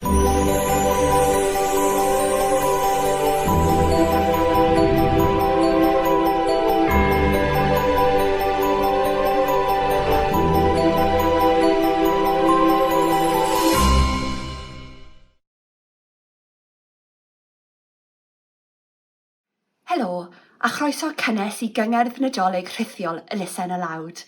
Helo, a chroeso cynnes I gyngerdd Nadolig rhithiol Elusen y Lawd.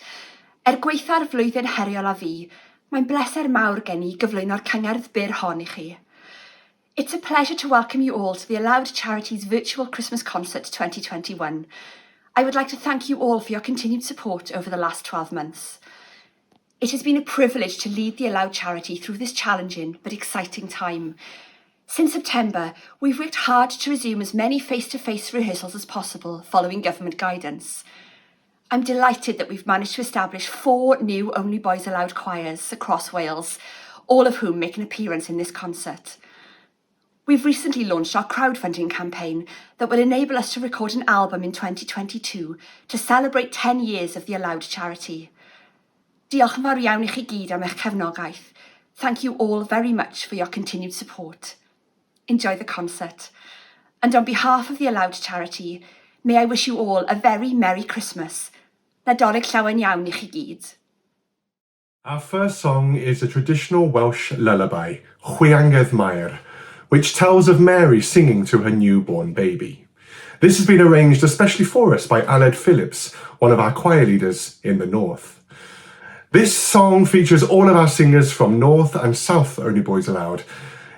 Gweitha'r flwyddyn heriol a fi, mae'n bleser mawr gen I gyflwyno'r cyngerdd byr hon I chi. It's a pleasure to welcome you all to the Aloud Charities Virtual Christmas Concert 2021. I would like to thank you all for your continued support over the last 12 months. It has been a privilege to lead the Aloud charity through this challenging but exciting time. Since September, we've worked hard to resume as many face-to-face rehearsals as possible following government guidance. I'm delighted that we've managed to establish 4 new Only Boys Aloud choirs across Wales, all of whom make an appearance in this concert. We've recently launched our crowdfunding campaign that will enable us to record an album in 2022 to celebrate 10 years of the Aloud charity. Diolch yn fawr iawn I chi gyd am eich cefnogaeth. Thank you all very much for your continued support. Enjoy the concert. And on behalf of the Aloud charity, may I wish you all a very Merry Christmas. Nadolig llawen iawn I chi gyd. Our first song is a traditional Welsh lullaby, Chwiangedd Mair, which tells of Mary singing to her newborn baby. This has been arranged especially for us by Aled Phillips, one of our choir leaders in the north. This song features all of our singers from North and South Only Boys Aloud,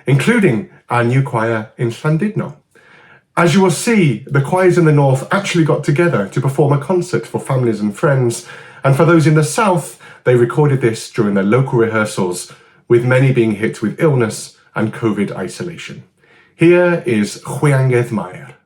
including our new choir in Llandudno. As you will see, the choirs in the north actually got together to perform a concert for families and friends, and for those in the south, they recorded this during their local rehearsals, with many being hit with illness and COVID isolation. Here is Chwiangedd Mair.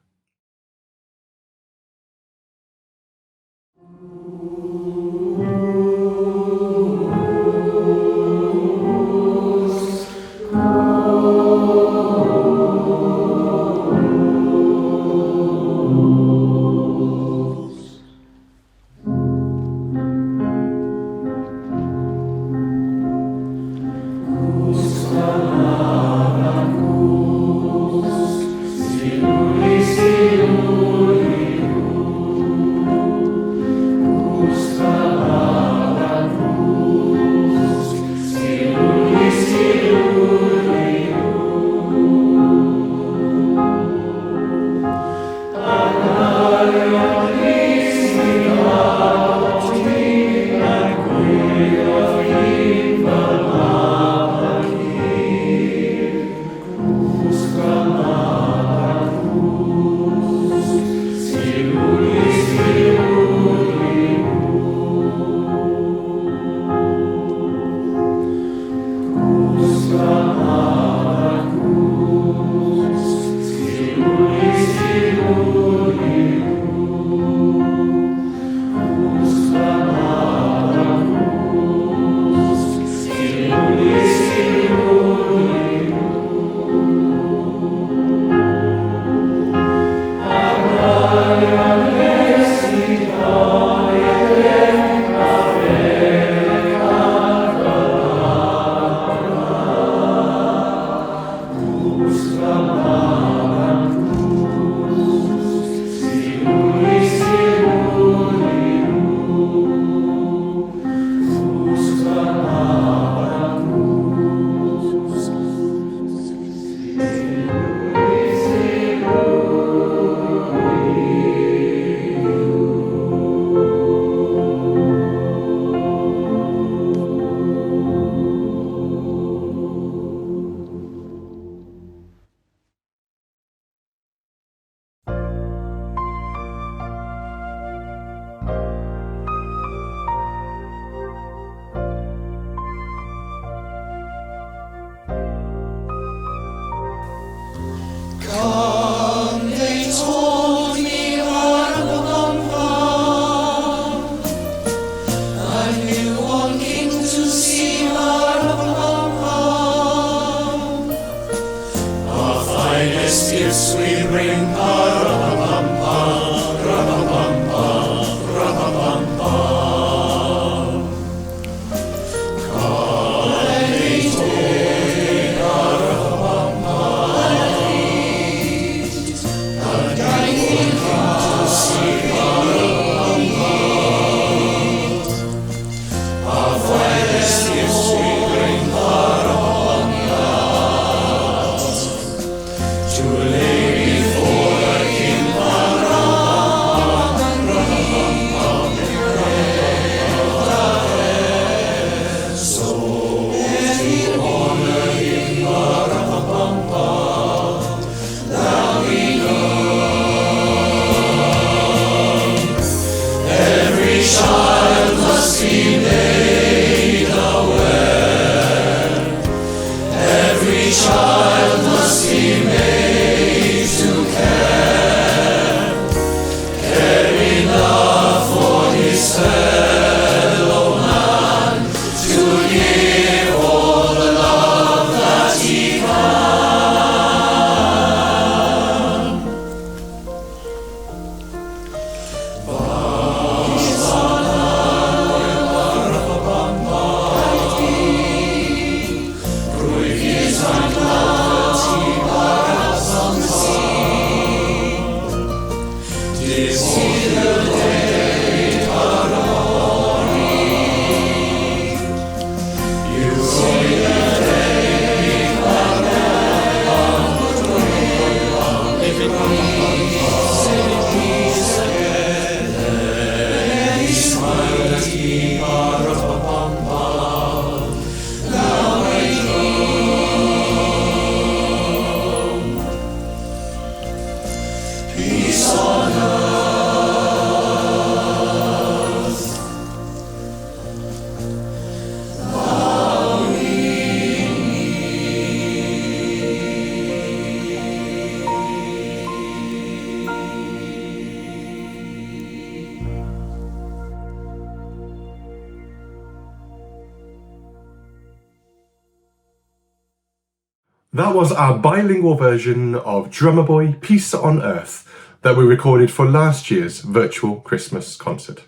That was our bilingual version of Drummer Boy Peace on Earth that we recorded for last year's virtual Christmas concert.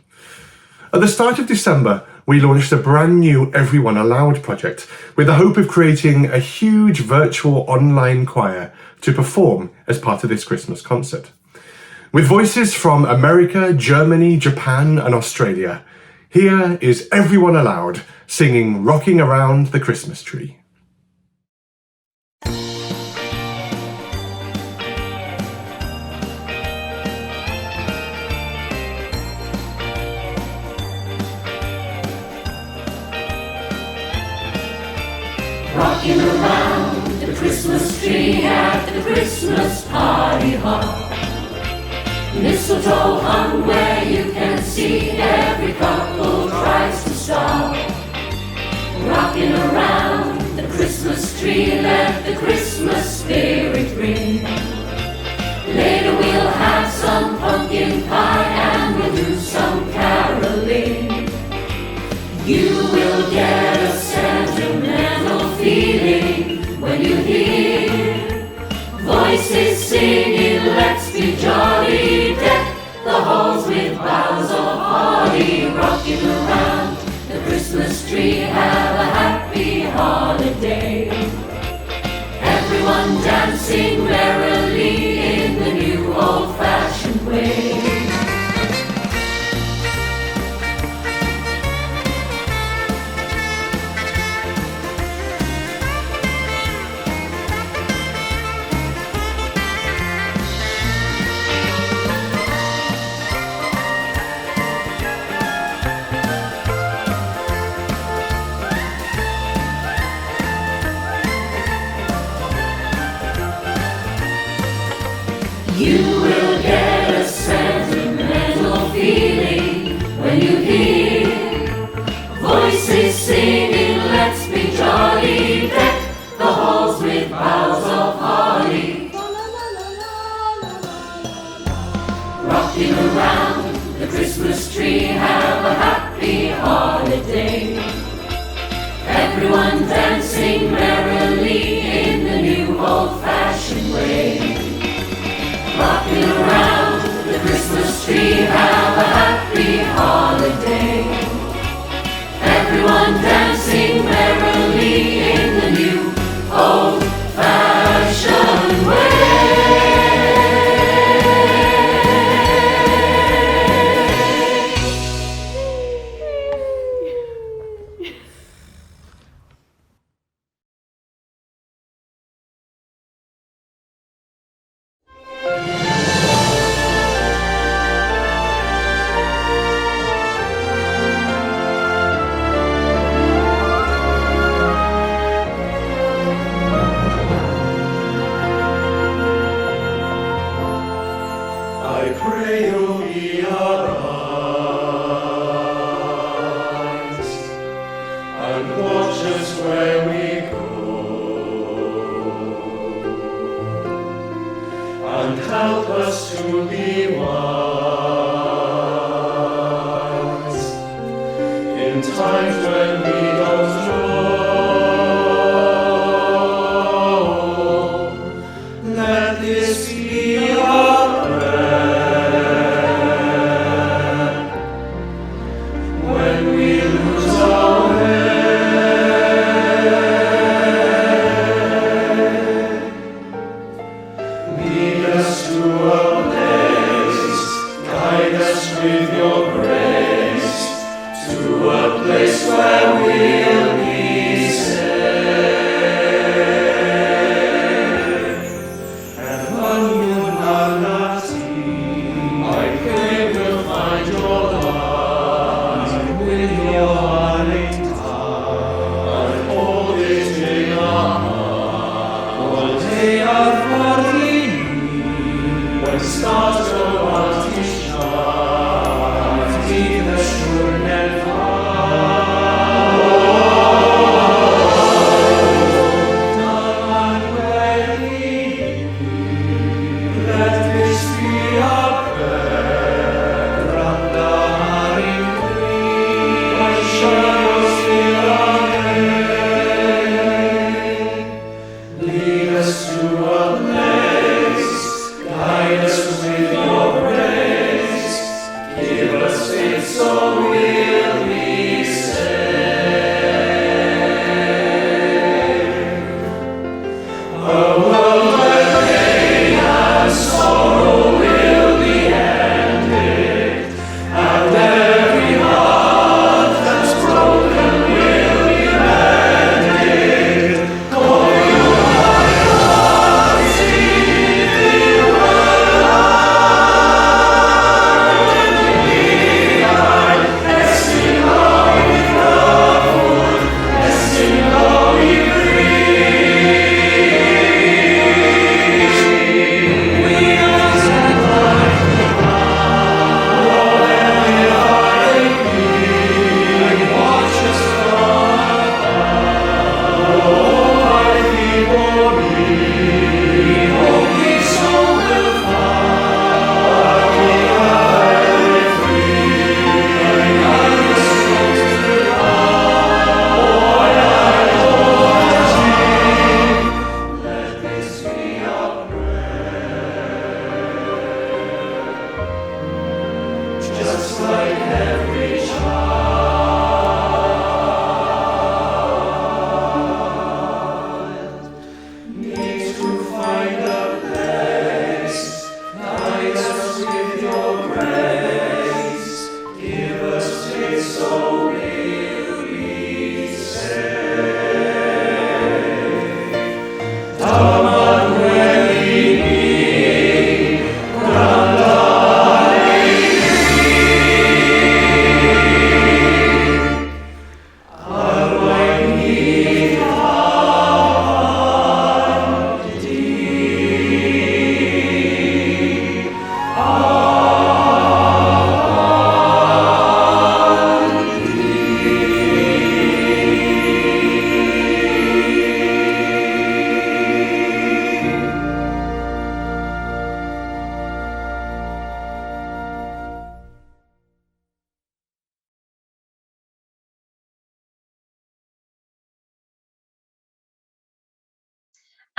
At the start of December, we launched a brand new Everyone Aloud project with the hope of creating a huge virtual online choir to perform as part of this Christmas concert. With voices from America, Germany, Japan and Australia, here is Everyone Aloud singing Rocking Around the Christmas Tree. Rocking around the Christmas tree at the Christmas party hop. Mistletoe hung where you can see every couple tries to stop. Rocking around the Christmas tree, let the Christmas spirit ring. Later we'll have some pumpkin pie and we'll do some caroling. You will get a sentimental feeling when you hear voices singing, let's be jolly, deck the halls with boughs of holly. Rocking around the Christmas tree, have a happy holiday. Everyone dancing merrily in the new old-fashioned way. You will get a sentimental feeling when you hear voices singing, let's be jolly, deck the halls with boughs of holly. Rocking around the Christmas tree, have a happy holiday. Everyone dancing merrily in the new old-fashioned way. Rocking around the Christmas tree, have a happy holiday. Everyone dancing merrily in the new old-fashioned way. help us to be wise in times when we don't know. Let this be our prayer when we lose our way. Lead us to a place, guide us with your grace, to a place where we'll be safe. And Maranatha, I pray we'll find your light with your hearting tide, and hold it in our heart all day our forty. When stars go out to shine, lead us sure and far. Dawn ready, let this be our prayer. Randa Hari when shadows fill our day. Lead us to a place, guide us with your grace, give us faith so we'll be safe. A world where pain and sorrow will be ended, and every heart that's broken will be mended. For you are God, sing the just like every child needs to find a place, guide us with your grace, give us faith so we'll be safe. Daman Wedi, Randa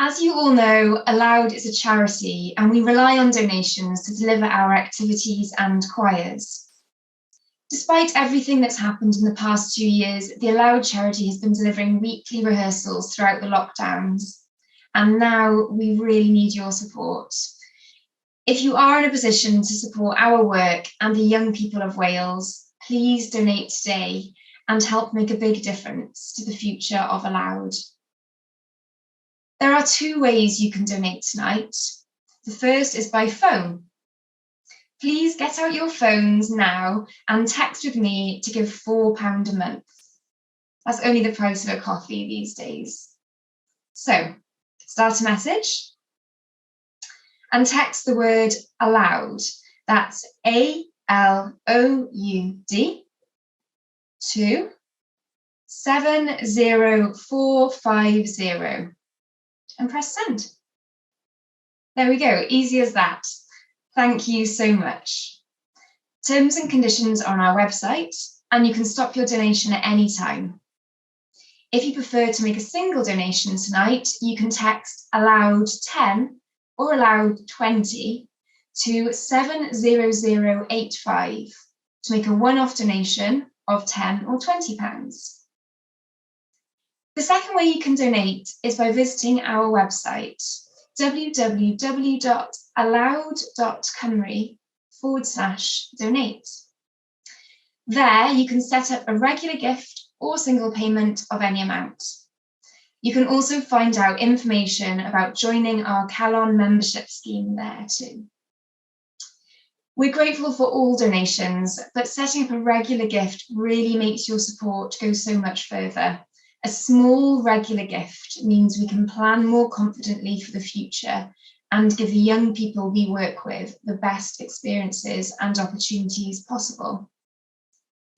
As you all know, Aloud is a charity and we rely on donations to deliver our activities and choirs. Despite everything that's happened in the past 2 years, the Aloud charity has been delivering weekly rehearsals throughout the lockdowns, and now we really need your support. If you are in a position to support our work and the young people of Wales, please donate today and help make a big difference to the future of Aloud. There are 2 ways you can donate tonight. The first is by phone. Please get out your phones now and text with me to give £4 a month. That's only the price of a coffee these days. So, start a message and text the word ALOUD. That's ALOUD to 70450 and press send. There we go, easy as that. Thank you so much. Terms and conditions are on our website, and you can stop your donation at any time. If you prefer to make a single donation tonight, you can text allowed 10 or allowed 20 to 70085 to make a one-off donation of £10 or £20. The second way you can donate is by visiting our website, www.allowed.cymru/donate. There you can set up a regular gift or single payment of any amount. You can also find out information about joining our Calon membership scheme there too. We're grateful for all donations, but setting up a regular gift really makes your support go so much further. A small regular gift means we can plan more confidently for the future and give the young people we work with the best experiences and opportunities possible.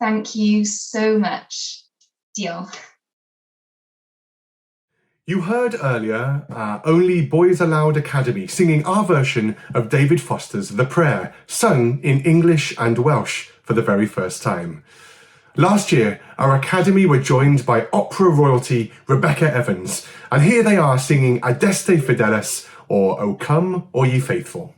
Thank you so much. Diolch. You heard earlier Only Boys Aloud Academy singing our version of David Foster's The Prayer, sung in English and Welsh for the very first time. Last year, our academy were joined by opera royalty Rebecca Evans, and here they are singing Adeste Fidelis, or O Come, All Ye Faithful.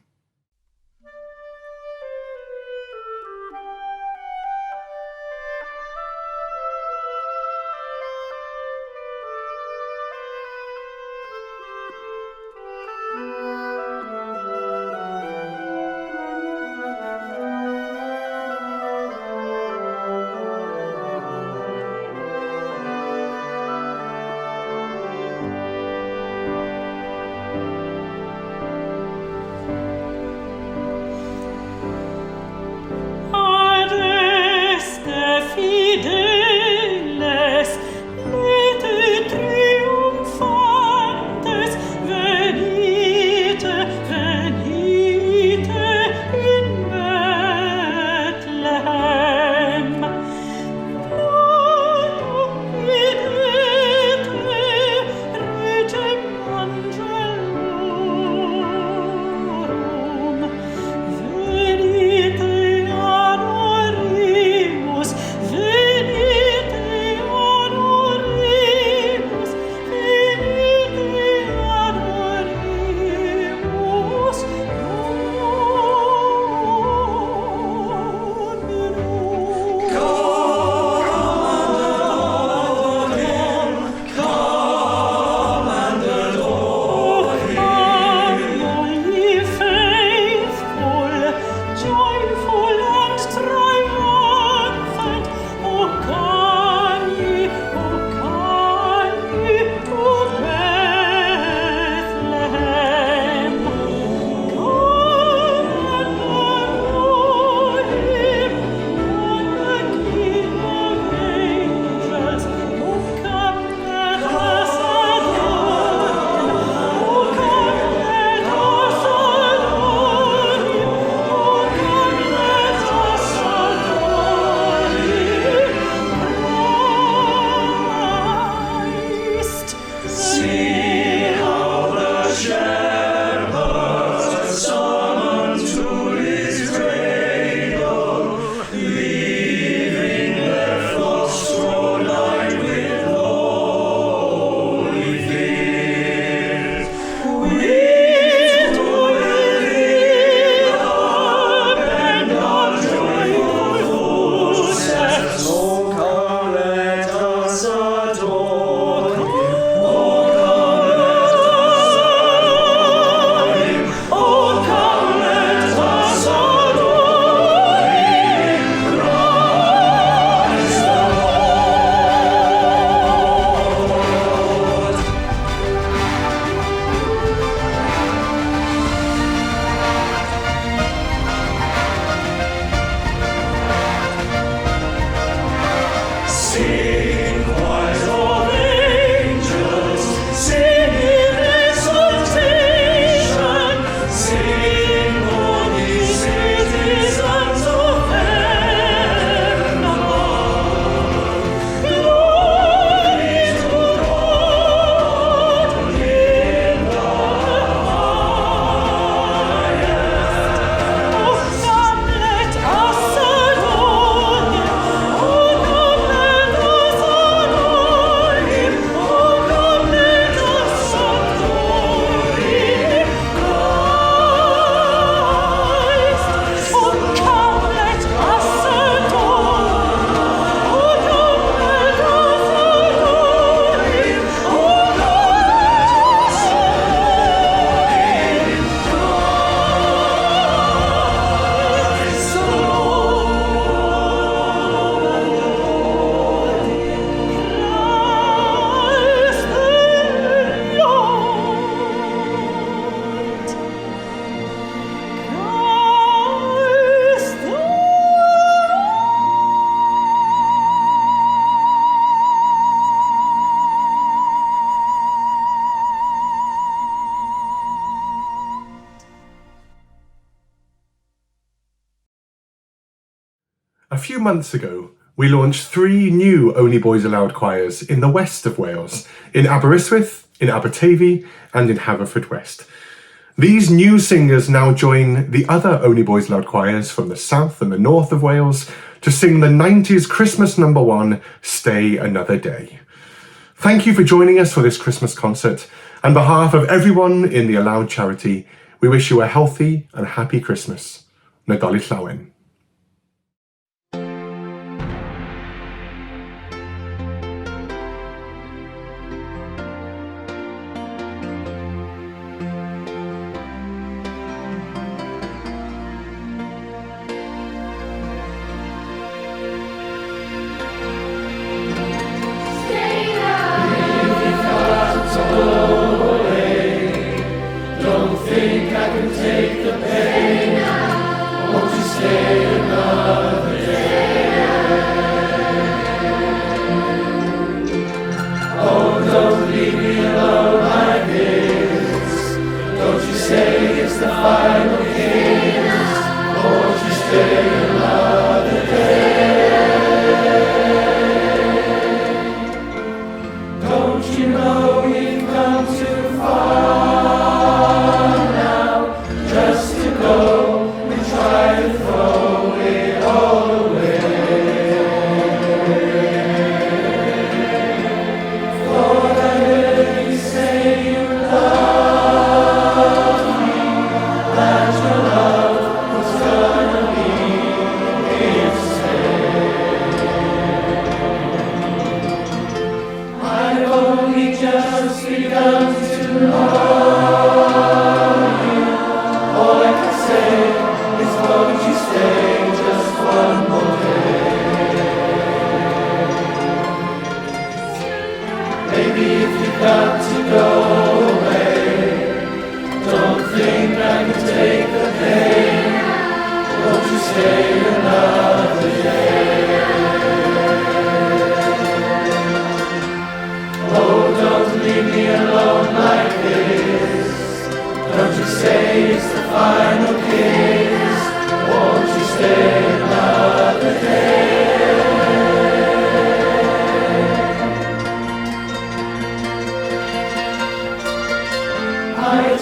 A few months ago, we launched 3 new Only Boys Allowed choirs in the west of Wales, in Aberystwyth, in Aberteifi, and in Haverfordwest. These new singers now join the other Only Boys Allowed choirs from the south and the north of Wales to sing the 90s Christmas number 1, Stay Another Day. Thank you for joining us for this Christmas concert. On behalf of everyone in the Allowed charity, we wish you a healthy and happy Christmas. Nadolig llawen.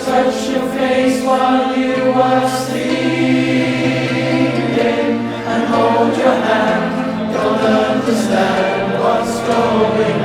Touch your face while you are sleeping, and hold your hand. Don't understand what's going on.